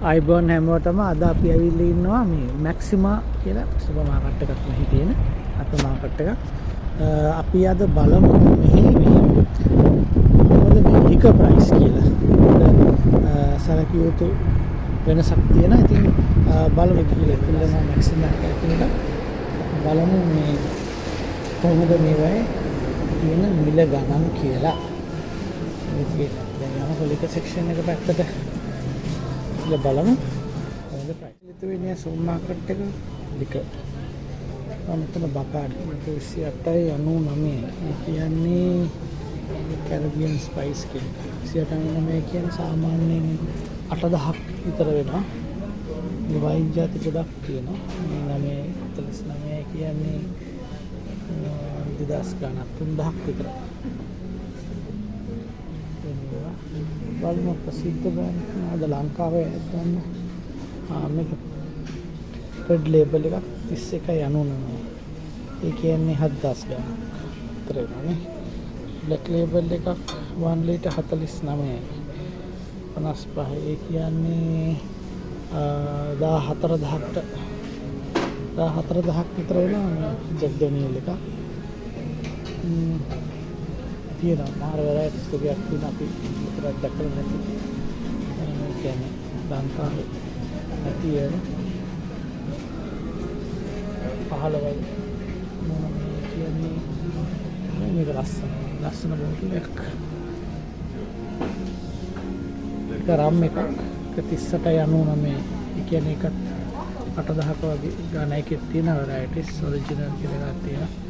අයිබෝන් හැමෝටම අද අපි ඇවිල්ලා ඉන්නවා මේ මැක්සිමා කියලා සුපර් මාකට් එකක් මෙහි තියෙන අපේ මාකට් එක. අපි අද බලමු මෙහි කොහොමද මේ ලිකර් ප්‍රයිස් කියලා. සරකිය යුතු වෙනසක් තියෙනවා. ඉතින් බලමු කියලා ඉතින් මැක්සිමා එකකට බලමු මේ කොහොමද මේවයි තියෙන මිල ගණන් කියලා. මේක දැන් යනවා ලිකර් සෙක්ෂන් එක පැත්තට. බලමු කොහොමද ප්‍රයිස් ලිතුවේනියා සුපර් මාකට් එක ලිකර් මෙතන බකාඩි 28.99 ඒ කියන්නේ කැරිබියන් ස්පයිස් කියලා 28.99 කියන්නේ සාමාන්‍යයෙන් 8000ක් විතර වෙනවා මේ වයින් જાති ගොඩක් තියෙනවා මේ 949 කියන්නේ 2000 ගණන් 3000ක් විතර බලමු ප්‍රසිද්ධ බ්‍රෑන්ඩ් අද ලංකාවේ ගන්න මේක රෙඩ් ලේබල් එකක් 31.99 ඒ කියන්නේ 7000 ගණන් විතර වෙනවානේ බ්ලැක් ලේබල් එකක් 1 ලීටර් 49යි 55 ඒ කියන්නේ 14000කට 14000ක් විතර වෙනවා ජැක් ඩැනියල් එකක් තියෙනවා මාර වෙරයිටිස් ටිකක් තියෙනවා අපි විතරක් දැකලා නැති ඒ කියන්නේ ලංකාවේ නැති වෙන 15යි මොනවද කියන්නේ මේක ලස්සන බෝටලයක් ඒක රම් එකක් 38.99 ඒ කියන්නේ ඒකත් 8000ක වගේ ගාන එකක් තියෙන වෙරයිටිස් ඔරිජිනල් කියලා එකක් තියෙනවා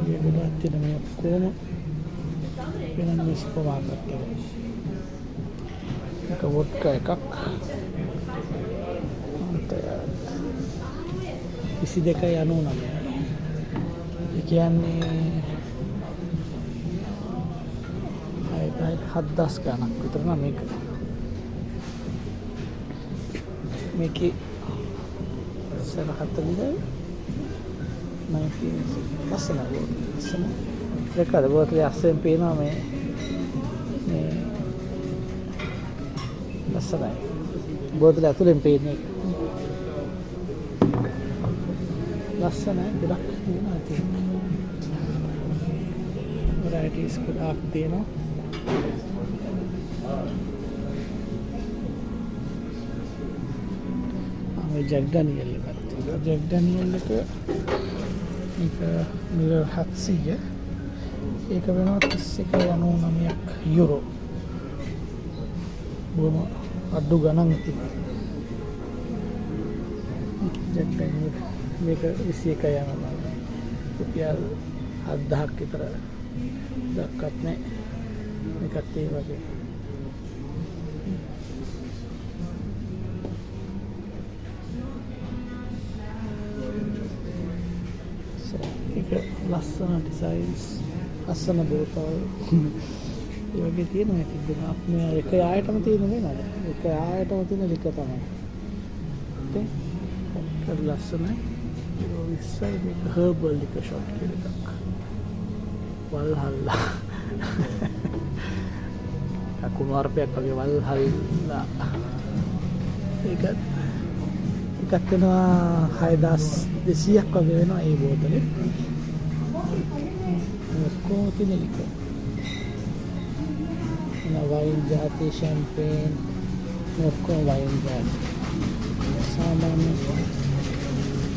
ये गुड़ा तीन में कोम पेन में इसको वार करते हैं एक वोडका एकक इसी देखा यानो ना में क्या ने आई 10 का ना कितना मेकी सर हाथ लिया ලස්සන දෙකද බෝතලේ අස්සෙන් පේනවා මේ ලස්සනයි බෝතලේ ඇතුලෙන් පේන්නේ ලස්සනයි ගොඩක් තියෙනවා ඉතින් වෙරයිටිස් ගොඩක් තියෙනවා මේ ජැක් ඩැනියල් එකක් තියෙනවා ජැක් ඩැනියල් එක මේක මිරර් 700 ඒක වෙනවා 31.99ක් යුරෝ බොහොම අඩු ගණන් තියෙනවා ජැක් ඩැනියල් මේක 21.99 රුපියල් 7000ක් විතර දක්වත් නැහැ මේකත් ඒ වගේ ලස්සන ඩිසයින්ස් ලස්සන බෝතල් ඒ වගේ තියෙනවා ඉතින් අපි එක ආයතන තියෙන නේද එක ආයතන තියෙන ලික තමයි ඉතින් ඒක ලස්සනයි ඒක විශ්වයි මේක හර්බල් ලික ෂොට් කියලා එකක් වල්හල්ලා අකුමාරපයක් වගේ වල්හල්ලා ඒකත් වෙනවා 6200ක් වගේ වෙනවා මේ බෝතලේ ඔක්කොම තියෙන ලික වයින් જાති ෂැම්පේන් ඔක්කොම වයින් જાති සාමාන්‍ය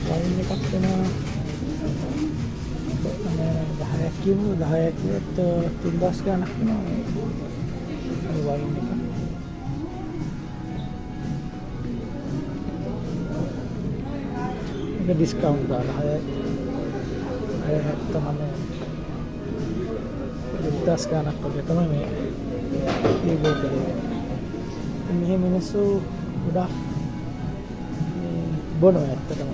වයින් එකක් වෙනවා 10ක් කියමු 10ක් කිව්වොත් 3000 ගණක් වෙනවා මේ වයින් එක ඒක ඩිස්කවුන්ට් දාලා 6 10 ගණක් වගේ තමයි මේ බෝතලේ. මෙහි මිනිස්සු ගොඩක් බොනවා ඇත්තටම.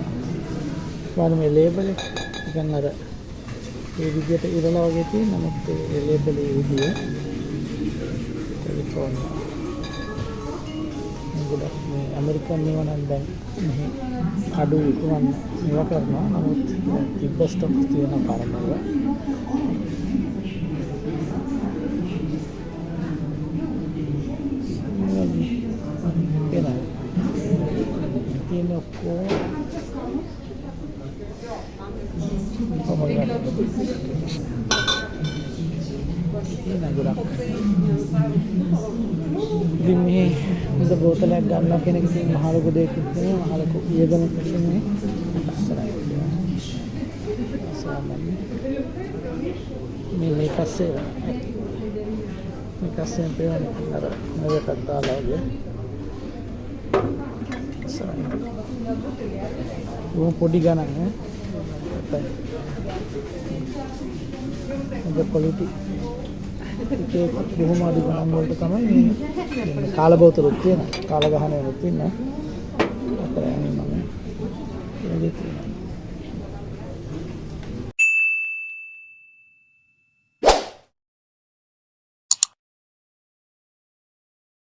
මම මේ ලේබල් එක නිකන් අර ඒ විදිහට ඉරලා වගේ තියෙන නමුත් ඒ ලේබල් ඒ විදිය ටෙලිෆෝන් ගොඩක් මේ ඇමරිකන් මේවා නම් දැන් මෙහි අඩු විකුණන්න මේවා කරනවා. නමුත් තිබ්බ ස්ටොක් තියෙන කාරණාව තියෙන්නේ ඔක්කොම නගුරක්. ඉතින් මේ හොඳ බෝතලයක් ගන්නවා කෙනෙක් ඉතින් මහ ලොකු දෙයක් නෙමෙයි මහ ලොකු වියදමක් නෙමෙයි. අස්සරයි. මේ පස්සේ මේකෙන් පේන්නේ අර නේදට දාලා වගේ. අස්සරයි. वो पोटी गाना है क्वालिटी බොහොම අඩු ගණන් වලට තමයි මේ කාල බෝතලුත් තියෙනවා කාල ගහන වලත් තියෙනවා අතර යන්නේ මම